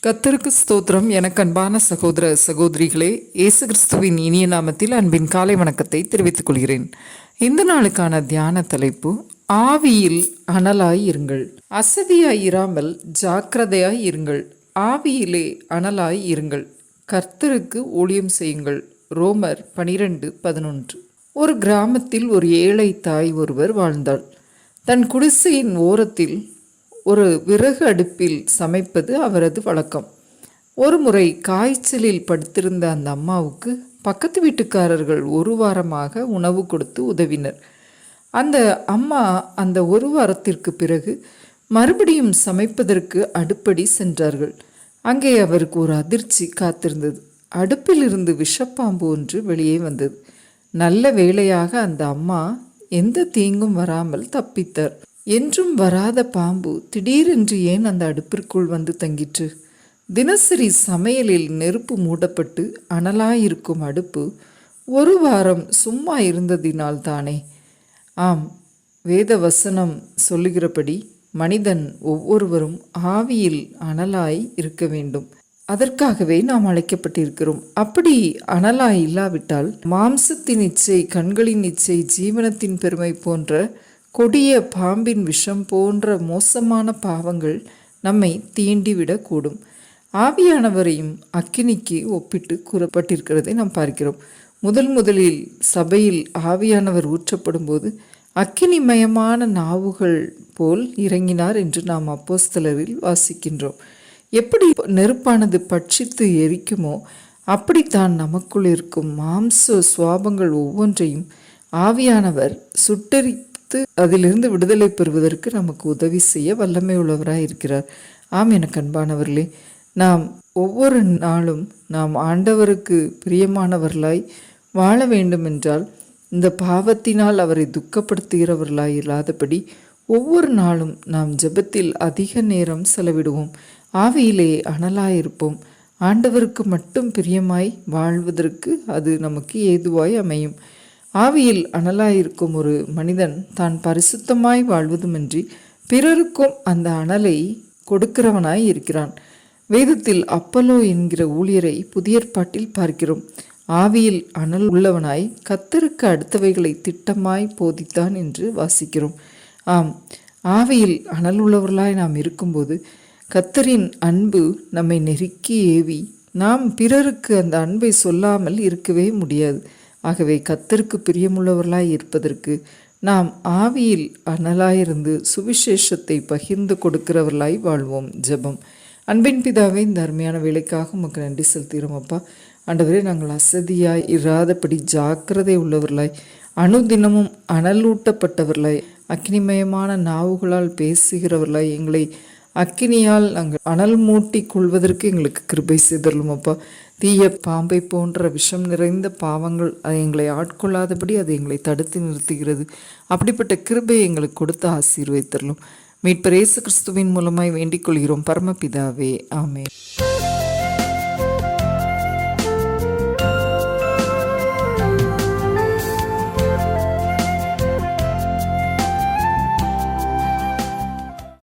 கர்த்தருக்கு ஸ்தோத்திரம். எனக்கு அன்பான சகோதர சகோதரிகளே, இயேசு கிறிஸ்துவின் இனிய நாமத்தில் அன்பின் காலை வணக்கத்தை தெரிவித்துக் கொள்கிறேன். இந்த நாளுக்கான தியான தலைப்பு, ஆவியில் அனலாய் இருங்கள். அசதியாய் இராமல் ஜாக்கிரதையாய் இருங்கள். ஆவியிலே அனலாய் இருங்கள். கர்த்தருக்கு ஊழியம் செய்யுங்கள். ரோமர் 12:11. ஒரு கிராமத்தில் ஒரு ஏழை தாய் ஒருவர் வாழ்ந்தாள். தன் குடிசையின் ஓரத்தில் ஒரு விறகு அடுப்பில் சமைப்பது அவரது வழக்கம். ஒரு முறை காய்ச்சலில் படுத்திருந்த அந்த அம்மாவுக்கு பக்கத்து வீட்டுக்காரர்கள் ஒரு வாரமாக உணவு கொடுத்து உதவினர். அந்த அம்மா அந்த ஒரு வாரத்திற்கு பிறகு மறுபடியும் சமைப்பதற்கு அடுப்படி சென்றார்கள். அங்கே அவருக்கு ஒரு அதிர்ச்சி காத்திருந்தது. அடுப்பில் இருந்து விஷப்பாம்பு ஒன்று வெளியே வந்தது. நல்ல வேளையாக அந்த அம்மா எந்த தீங்கும் வராமல் தப்பித்தார். என்றும் வராத பாம்பு திடீரென்று ஏன் அந்த அடுப்பிற்குள் வந்து தங்கிற்று? தினசரி சமையலில் நெருப்பு மூடப்பட்டு அனலாயிருக்கும் அடுப்பு ஒரு வாரம் சும்மா இருந்ததினால் தானே. ஆம், வேத வசனம் சொல்லுகிறபடி மனிதன் ஒவ்வொருவரும் ஆவியில் அனலாய் இருக்க வேண்டும். அதற்காகவே நாம் அழைக்கப்பட்டிருக்கிறோம். அப்படி அனலாய் இல்லாவிட்டால் மாம்சத்தின் இச்சை, கண்களின் இச்சை, ஜீவனத்தின் பெருமை போன்ற கொடிய பாம்பின் விஷம் போன்ற மோசமான பாவங்கள் நம்மை தீண்டிவிடக்கூடும். ஆவியானவரையும் அக்கினிக்கு ஒப்பிட்டு கூறப்பட்டிருக்கிறதை நாம் பார்க்கிறோம். முதலில் சபையில் ஆவியானவர் ஊற்றப்படும் போது அக்கினிமயமான நாவுகள் போல் இறங்கினார் என்று நாம் அப்போஸ்தலரில் வாசிக்கின்றோம். எப்படி நெருப்பானது பட்சித்து எரிக்குமோ அப்படித்தான் நமக்குள் இருக்கும் மாம்ச சுவாபங்கள் ஒவ்வொன்றையும் ஆவியானவர் சுட்டரித்து அதிலிருந்து விடுதலை பெறுவதற்கு நமக்கு உதவி செய்ய வல்லமை உள்ளவராய் இருக்கிறார். ஆம், எனக்கு அன்பானவர்களே, நாம் ஒவ்வொரு நாளும் நாம் ஆண்டவருக்கு பிரியமானவர்களாய் வாழ வேண்டுமென்றால் இந்த பாவத்தினால் அவரை துக்கப்படுத்துகிறவர்களாய் இல்லாதபடி ஒவ்வொரு நாளும் நாம் ஜெபத்தில் அதிக நேரம் செலவிடுவோம். ஆவியிலே அனலாயிருப்போம். ஆண்டவருக்கு மட்டும் பிரியமாய் வாழ்வதற்கு அது நமக்கு ஏதுவாய் அமையும். ஆவியில் அனலாயிருக்கும் ஒரு மனிதன் தான் பரிசுத்தமாய் வாழ்வதுமின்றி பிறருக்கும் அந்த அனலை கொடுக்கிறவனாய் இருக்கிறான். வேதத்தில் அப்பல்லோ என்கிற ஊழியரை புதிய ஏற்பாட்டில் பார்க்கிறோம். ஆவியில் அனல் உள்ளவனாய் கர்த்தருக்கு அடுத்தவைகளை திட்டமாய் போதித்தான் என்று வாசிக்கிறோம். ஆம், ஆவியில் அனல் உள்ளவர்களாய் நாம் இருக்கும்போது கர்த்தரின் அன்பு நம்மை நெருக்கி ஏவி நாம் பிறருக்கு அந்த அன்பை சொல்லாமல் இருக்கவே முடியாது. ஆகவே கர்த்தருக்கு பிரியமுள்ளவர்களாய் இருப்பதற்கு நாம் ஆவியில் அனலாயிருந்து சுவிசேஷத்தை பகிர்ந்து கொடுக்கிறவர்களாய் வாழ்வோம். ஜெபம். அன்பின் பிதாவே, இந்த அருமையான வேலைக்காக உமக்கு நன்றி செலுத்துகிறோம் அப்பா. ஆண்டவரே, நாங்கள் அசதியாய் இராதபடி ஜாக்கிரதை உள்ளவர்களாய், அனுதினமும் அனலூட்டப்பட்டவர்களாய், அக்னிமயமான நாவுகளால் பேசுகிறவர்களாய், எங்களை அக்கினியால் நாங்கள் அனல் மூட்டி கொள்வதற்கு எங்களுக்கு கிருபை செய்தரலும் அப்பா. தீய பாம்பை போன்ற விஷம் நிறைந்த பாவங்கள் அது எங்களை ஆட்கொள்ளாதபடி அது எங்களை தடுத்து நிறுத்துகிறது. அப்படிப்பட்ட கிருபையை எங்களுக்கு கொடுத்து ஆசீர்வதித்தரலும். மீட்பர் இயேசு கிறிஸ்துவின் மூலமாய் வேண்டிக் கொள்கிறோம் பரமபிதாவே, ஆமென்.